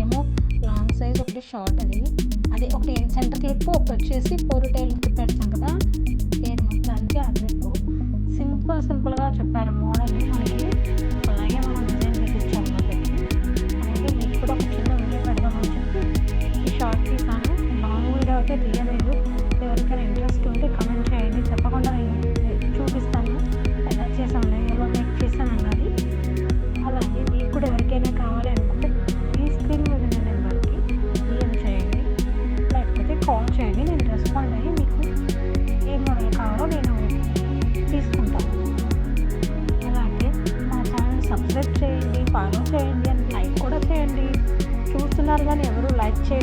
ఒకటేమో long size, ఒకటి short. అది ఒకటి సెంటర్ క్లిప్, ఒకటి వచ్చేసి పోరీటైల్ పెడతాం కదా హెయిర్ మొత్తానికి ఆ క్లిప్. సింపుల్గా చెప్పారు మోడల్ని మనకి, అలాగే మనం డిజైన్ చేయించాము వాళ్ళకి. అలాగే మీకు కూడా ఒక చిన్న వీడియో పెడదామని చెప్పి ఈ షార్ట్ తీసాను. లాంగ్ వీడియో అయితే తీయలేదు. ఎవరికైనా ఇంట్రెస్ట్ ఉంటే కమెంట్ చేయండి, తప్పకుండా నేను చూపిస్తాను ఎలా చేసాను, ఎలా మేక్ చేశాను అన్నది. అలాగే మీకు కూడా ఎవరికైనా కావాలి అనుకుంటే ఈ స్క్రీన్ మీద ఉన్న నెంబర్కి DM చేయండి, లేకపోతే కాల్ చేయండి. నేను రెస్పాండ్ అయ్యి మీకు ఏ మోడల్ కావాలో నేను తీసుకుంటాను. అలాగే మా ఛానల్ సబ్స్క్రైబ్ చేయండి, ఫాలో చేయండి, అండ్ లైక్ కూడా చేయండి. చూస్తున్నారు కానీ ఎవరు లైక్ చేయండి.